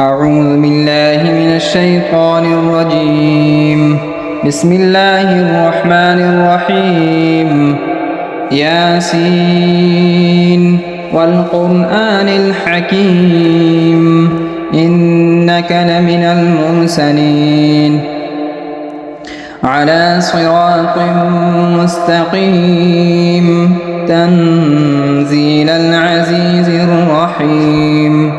أعوذ بالله من الشيطان الرجيم. بسم الله الرحمن الرحيم. ياسين والقرآن الحكيم إنك لمن المرسلين على صراط مستقيم تنزيل العزيز الرحيم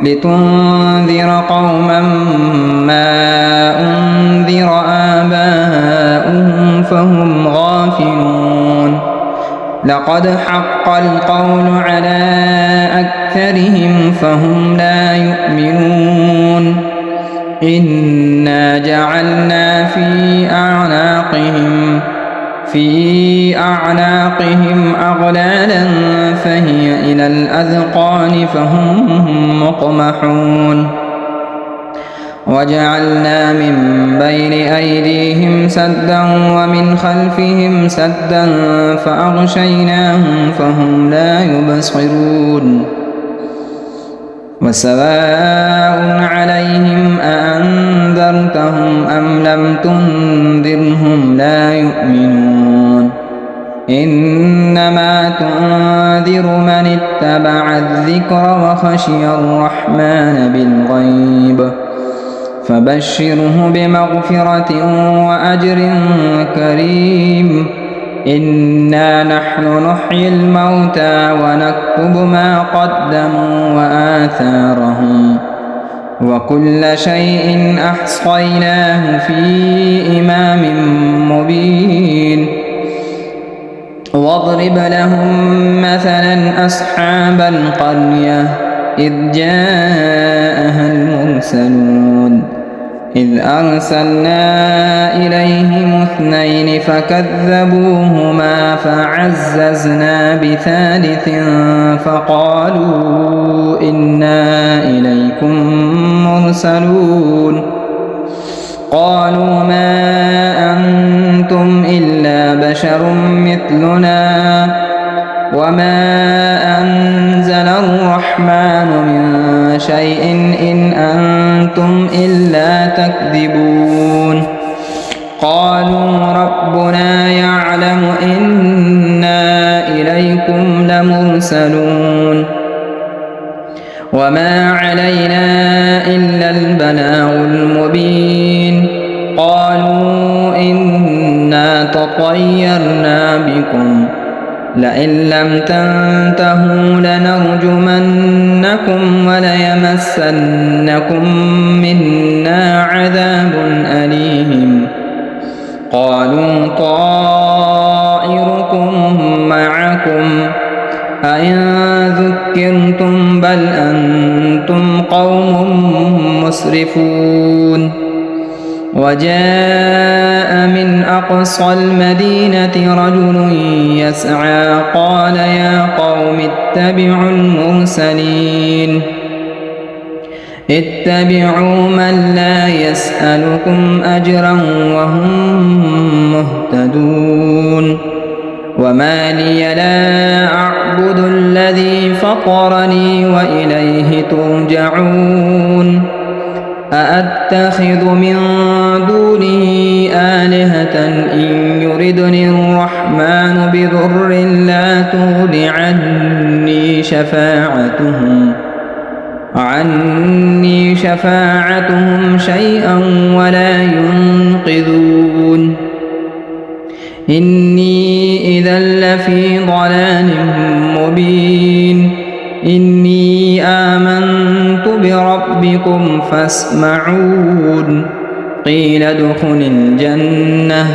لتنذر قوما ما أنذر آباؤهم فهم غافلون لقد حق القول على أكثرهم فهم لا يؤمنون إنا جعلنا في أعناقهم أغلالا فهي إلى الأذقان فهم مقمحون وجعلنا من بين أيديهم سدا ومن خلفهم سدا فأغشيناهم فهم لا يبصرون وسواء عليهم أأنذرتهم أم لم تنذرهم لا يؤمنون إنما تنذر من اتبع الذكر وخشي الرحمن بالغيب فبشره بمغفرة وأجر كريم إنا نحن نحيي الموتى ونكتب ما قدموا وآثارهم وكل شيء أحصيناه في إمام مبين واضرب لهم مثلا أصحاب القرية إذ جاءها المرسلون إذ أرسلنا إليهم اثنين فكذبوهما فعززنا بثالث فقالوا إنا إليكم مرسلون قالوا ما أنتم إلا بشر مثلنا وما أنزل الرحمن من شيء إن أنتم إلا تكذبون قالوا ربنا يعلم إنا إليكم لمرسلون وما علينا إلا البلاغ المبين قالوا إنا تطيرنا بكم لئن لم تنتهوا لنرجمنكم وليمسنكم منا عذاب أليم قالوا طائركم معكم أئن ذكرتم بل أنتم قوم مسرفون وجاء من أقصى المدينة رجل يسعى قال يا قوم اتبعوا المرسلين اتبعوا من لا يسألكم أجرا وهم مهتدون وما لي لا أعبد الذي فطرني وإليه ترجعون أأتخذ من دونه آلهة إن يردني الرحمن بضر لا تغن عني شفاعتهم شيئا ولا ينقذون إني إذا لفي ضلال مبين إني آمنت بربكم فاسمعون قيل ادخل الجنة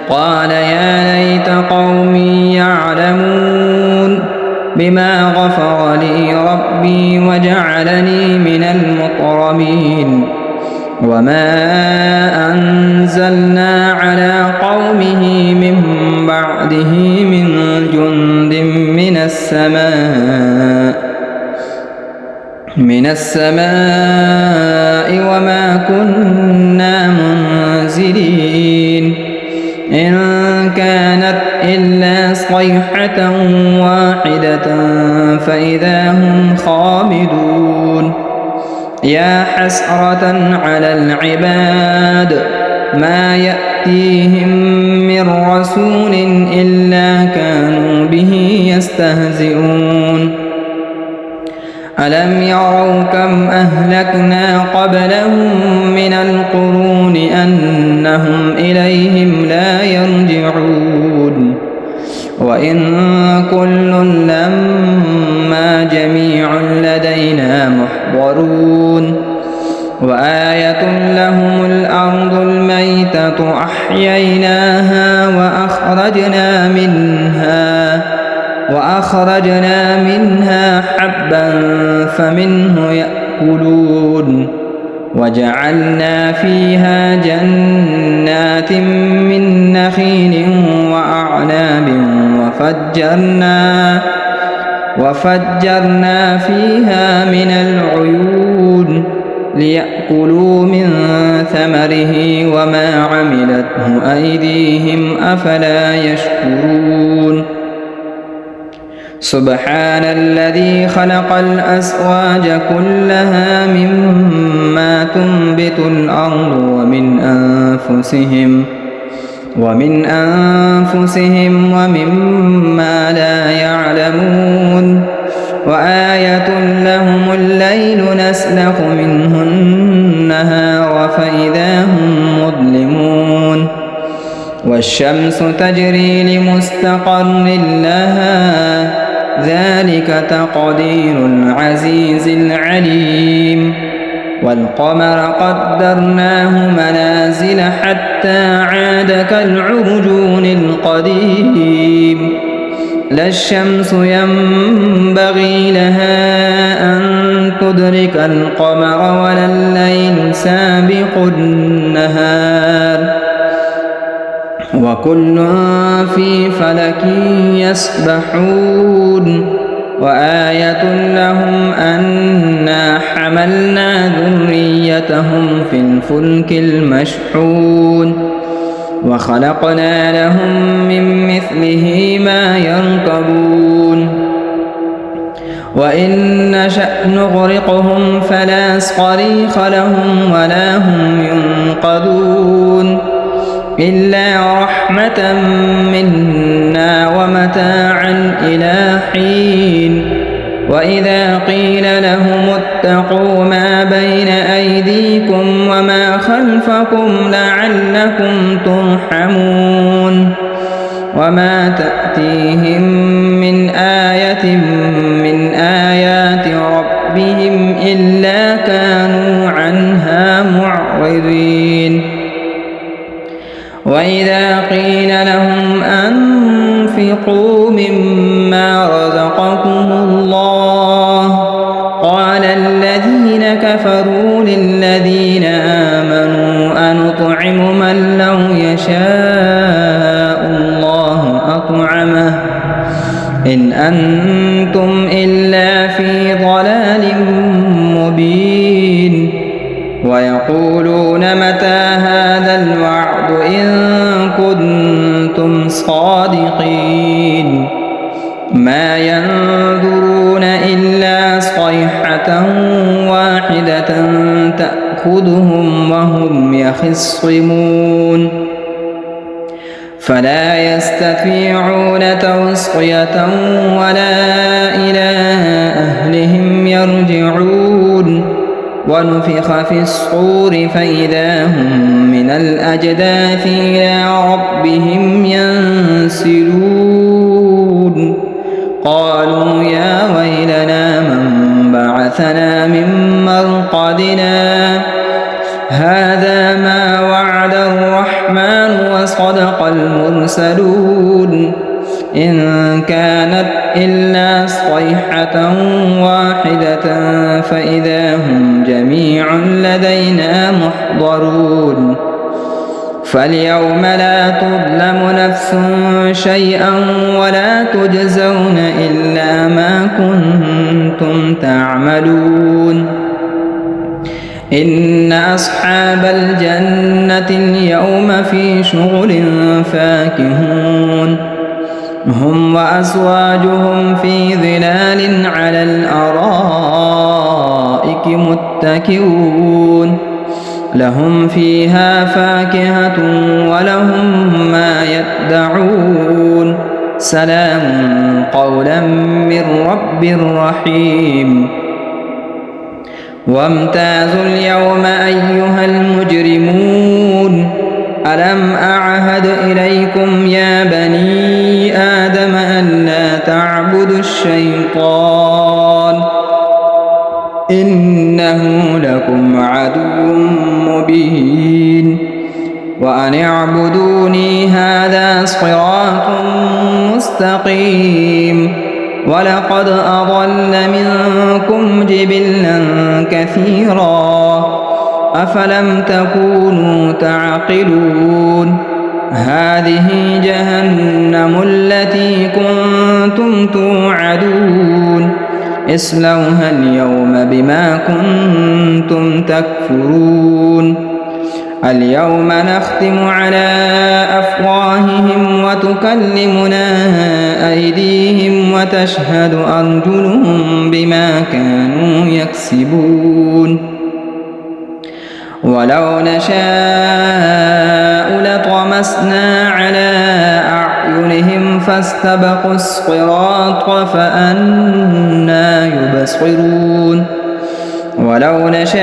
قال يا ليت قومي يعلمون بما غفر لي ربي وجعلني من المكرمين وما أنزلنا على قومه من بعده من جند من السماء وما كنا منزلين إن كانت إلا صيحة واحدة فإذا هم خامدون يا حسرة على العباد ما يأتيهم من رسول إلا كانوا به يستهزئون ألم يروا كم أهلكنا قبلهم من القرون أنهم إليهم لا يرجعون وإن كل لما جميع لدينا محضرون وآية لهم الأرض الميتة أحييناها وأخرجنا منها حبا فمنه يأكلون وجعلنا فيها جنات من نخيل وأعناب وفجرنا فيها من العيون ليأكلوا من ثمره وما عملته أيديهم أفلا يشكرون سبحان الذي خلق الأزواج كلها مما تنبت الأرض ومن أنفسهم ومما لا يعلمون وآية لهم الليل نسلخ منه النهار فإذا هم مظلمون والشمس تجري لمستقر لها ذلك تقدير العزيز العليم والقمر قدرناه منازل حتى عاد كالعرجون القديم لا الشمس ينبغي لها أن تدرك القمر ولا الليل سابق النهار وكل في فلك يسبحون وآية لهم أنا حملنا ذريتهم في الفلك المشحون وخلقنا لهم من مثله ما يركبون وإن نشأ نغرقهم فلا صريخ لهم ولا هم ينقذون إلا رحمة منا ومتاعا إلى حين وإذا قيل لهم اتقوا ما بين أيديكم وما خلفكم لعلكم ترحمون وما تأتيهم من آية من آيات ربهم إلا كانوا عنها معرضين وإذا قيل لهم أنفقوا مما رزقكم الله قال الذين كفروا للذين آمنوا أنطعم من لو يشاء الله أطعمه إن أنتم إلا في ضلال مبين ويقولون متى هذا الوعد إن كنتم صادقين ما ينظرون إلا صيحة واحدة تأخذهم وهم يخصمون فلا يستطيعون توصية ولا إلى أهلهم يرجعون ونفخ في الصور فإذا هم من الأجداث إلى ربهم ينسلون قالوا يا ويلنا من بعثنا من مرقدنا هذا ما وعد الرحمن وصدق المرسلون إن كانت إلا صيحة واحدة فإذا هم جميع لدينا محضرون فاليوم لا تظلم نفس شيئا ولا تجزون إلا ما كنتم تعملون إن أصحاب الجنة اليوم في شغل فاكهون هم وأزواجهم في ظلال على الأرائك الأرائك متكئون لهم فيها فاكهة ولهم ما يدعون سلام قولا من رب رحيم وامتازوا اليوم أيها المجرمون ألم أعهد إليكم يا بني آدم ألا تعبدوا الشيطان إنه لكم عدو مبين وأن اعبدوني هذا صراط مستقيم ولقد أضل منكم جبلا كثيرا أفلم تكونوا تعقلون هذه جهنم التي كنتم توعدون اصلوها اليوم بما كنتم تكفرون اليوم نختم على أفواههم وتكلمنا أيديهم وتشهد أرجلهم بما كانوا يكسبون ولو نشاء لطمسنا على أعينهم فاستبقوا الصراط فأنى يبصرون ولو نشاء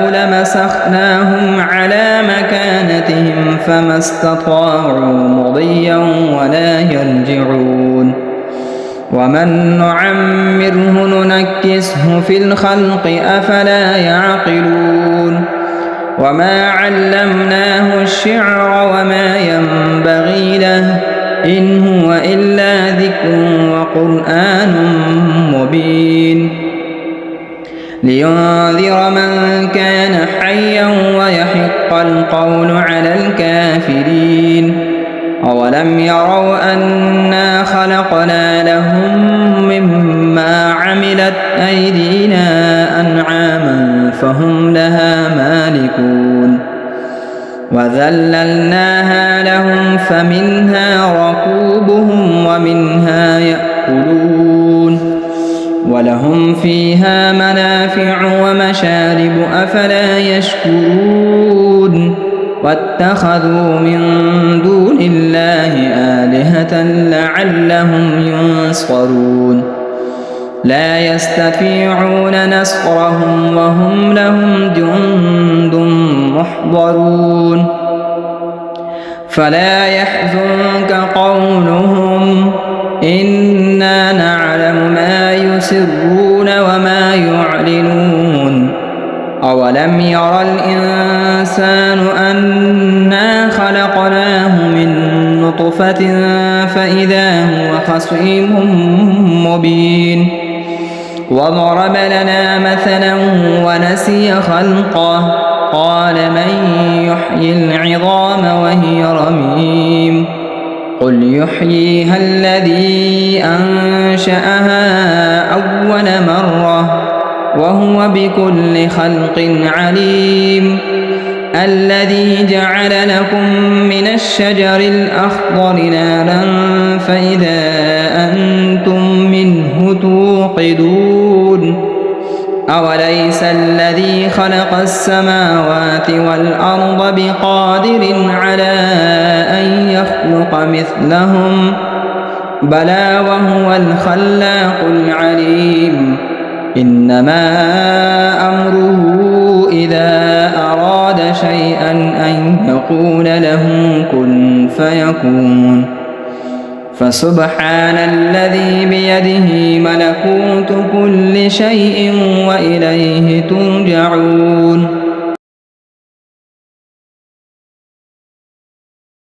لمسخناهم على مكانتهم فما استطاعوا مضيا ولا يرجعون ومن نعمره ننكسه في الخلق أفلا يعقلون وما علمناه الشعر وما ينبغي له إن هو إلا ذكر وقرآن مبين لينذر من كان حيا ويحق القول على الكافرين أولم يروا أنا خلقنا لهم مما عملت أيدينا أنعاما فهم لها مالكون وذللناها لهم فمنها ركوبهم ومنها يأكلون ولهم فيها منافع ومشارب أفلا يشكرون واتخذوا من دون الله آلهة لعلهم ينصرون لا يستطيعون نصرهم وهم لهم جند محضرون فلا يحزنك قولهم إنا نعلم ما يسرون وما يعلنون أولم ير الإنسان أنا خلقناه من نطفة فإذا هو خصيم مبين وضرب لنا مثلا ونسي خلقه قال من يحيي العظام وهي رميم قل يحييها الذي أنشأها أول مرة وهو بكل خلق عليم الذي جعل لكم من الشجر الأخضر نارا فإذا أنتم منه توقدون أوليس الذي خلق السماوات والأرض بقادر على أن يخلق مثلهم بلى وهو الخلاق العليم إنما أمره إذا أراد شيئا أن يقول له كن فيكون فسبحان الذي بيده ملكوت كل شيء وإليه ترجعون